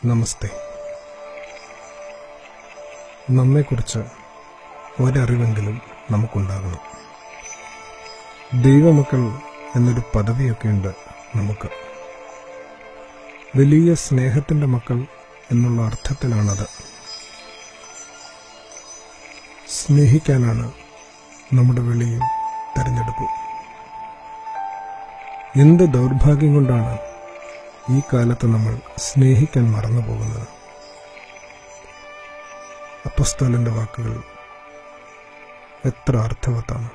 നമസ്തേ. നമ്മെക്കുറിച്ച് ഒരറിവെങ്കിലും നമുക്കുണ്ടാകണം. ദൈവമക്കൾ എന്നൊരു പദവിയൊക്കെയുണ്ട് നമുക്ക്. വലിയ സ്നേഹത്തിൻ്റെ മക്കൾ എന്നുള്ള അർത്ഥത്തിലാണത്. സ്നേഹിക്കാനാണ് നമ്മുടെ വിളിയും തെരഞ്ഞെടുപ്പും. എന്ത് ദൗർഭാഗ്യം കൊണ്ടാണ് ഈ കാലത്ത് നമ്മൾ സ്നേഹിക്കാൻ മറന്നു പോകുന്നത്. അപ്പോസ്തലന്റെ വാക്കുകൾ എത്ര അർത്ഥവത്താണ്.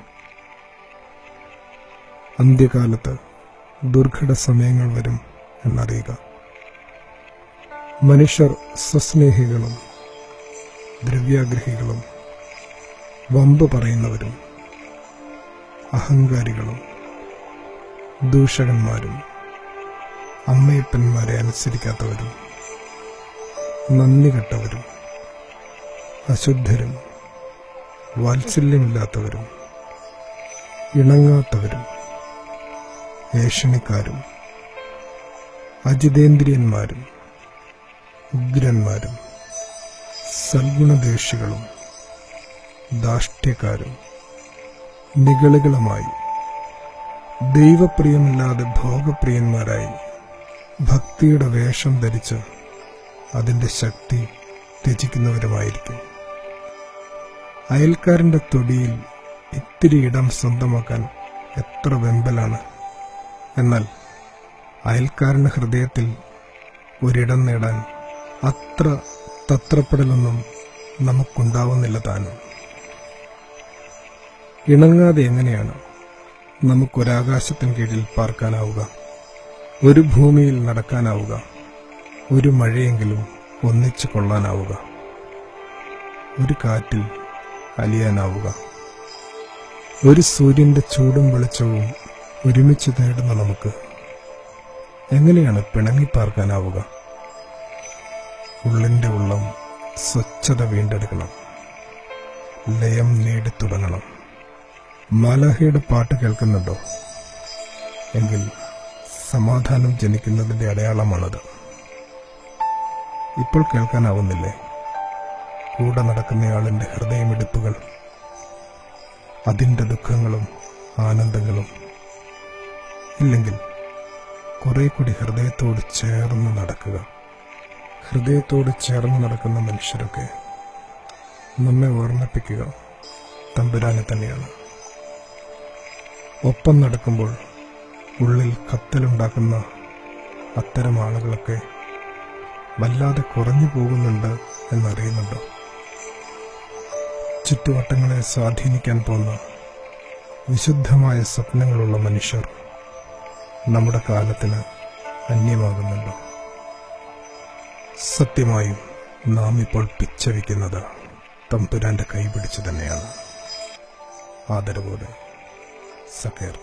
അന്ത്യകാലത്ത് ദുർഘട സമയങ്ങൾ വരും എന്നറിയുക. മനുഷ്യർ സ്വസ്നേഹികളും ദ്രവ്യാഗ്രഹികളും വമ്പ് പറയുന്നവരും അഹങ്കാരികളും ദൂഷകന്മാരും അമ്മയപ്പന്മാരെ അനുസരിക്കാത്തവരും നന്ദി കെട്ടവരും അശുദ്ധരും വാത്സല്യമില്ലാത്തവരും ഇണങ്ങാത്തവരും ഏഷണിക്കാരും അജിതേന്ദ്രിയന്മാരും ഉഗ്രന്മാരും സൽഗുണദേഷികളും ധാഷ്ട്യക്കാരും നിഗളികളുമായി ദൈവപ്രിയമില്ലാതെ ഭോഗപ്രിയന്മാരായി ഭക്തിയുടെ വേഷം ധരിച്ച് അതിൻ്റെ ശക്തി ത്യജിക്കുന്നവരുമായിരിക്കും. അയൽക്കാരൻ്റെ തൊടിയിൽ ഇത്തിരി ഇടം സ്വന്തമാക്കാൻ എത്ര വെമ്പലാണ്. എന്നാൽ അയൽക്കാരൻ്റെ ഹൃദയത്തിൽ ഒരിടം നേടാൻ അത്ര തത്രപ്പെടലൊന്നും നമുക്കുണ്ടാവുന്നില്ല താനും. ഇണങ്ങാതെ എങ്ങനെയാണ് നമുക്കൊരാകാശത്തിന് കീഴിൽ പാർക്കാനാവുക, ഒരു ഭൂമിയിൽ നടക്കാനാവുക, ഒരു മഴയെങ്കിലും ഒന്നിച്ചു കൊള്ളാനാവുക, ഒരു കാറ്റിൽ അലിയാനാവുക? ഒരു സൂര്യന്റെ ചൂടും വെളിച്ചവും ഒരുമിച്ച് നേടുന്ന നമുക്ക് എങ്ങനെയാണ് പിണങ്ങിപ്പാർക്കാനാവുക? ഉള്ളിന്റെ ഉള്ളം സ്വച്ഛത വീണ്ടെടുക്കണം, ലയം നേടിത്തുടങ്ങണം. മാലാഖയുടെ പാട്ട് കേൾക്കുന്നുണ്ടോ? എങ്കിൽ സമാധാനം ജനിക്കുന്നതിന്റെ അടയാളമാണത്. ഇപ്പോൾ കേൾക്കാനാവുന്നില്ലേ കൂടെ നടക്കുന്നയാളിന്റെ ഹൃദയമിടിപ്പുകൾ, അതിൻ്റെ ദുഃഖങ്ങളും ആനന്ദങ്ങളും? ഇല്ലെങ്കിൽ കുറെ കൂടി ഹൃദയത്തോട് ചേർന്ന് നടക്കുക. ഹൃദയത്തോട് ചേർന്ന് നടക്കുന്ന മനുഷ്യരൊക്കെ നമ്മെ ഓർമ്മിപ്പിക്കുക തമ്പുരാനെ തന്നെയാണ്. ഒപ്പം നടക്കുമ്പോൾ ഉള്ളിൽ കത്തലുണ്ടാക്കുന്ന അത്തരം ആളുകളൊക്കെ വല്ലാതെ കുറഞ്ഞു പോകുന്നുണ്ട് എന്നറിയുന്നുണ്ടോ? ചുറ്റുവട്ടങ്ങളെ സ്വാധീനിക്കാൻ പോകുന്ന വിശുദ്ധമായ സ്വപ്നങ്ങളുള്ള മനുഷ്യർ നമ്മുടെ കാലത്തിന് അന്യമാകുന്നുണ്ടോ? സത്യമായും നാം ഇപ്പോൾ പിച്ചവയ്ക്കുന്നത് തമ്പുരാന്റെ കൈപിടിച്ചു തന്നെയാണ്. ആദരവോടെ സക്കേർ.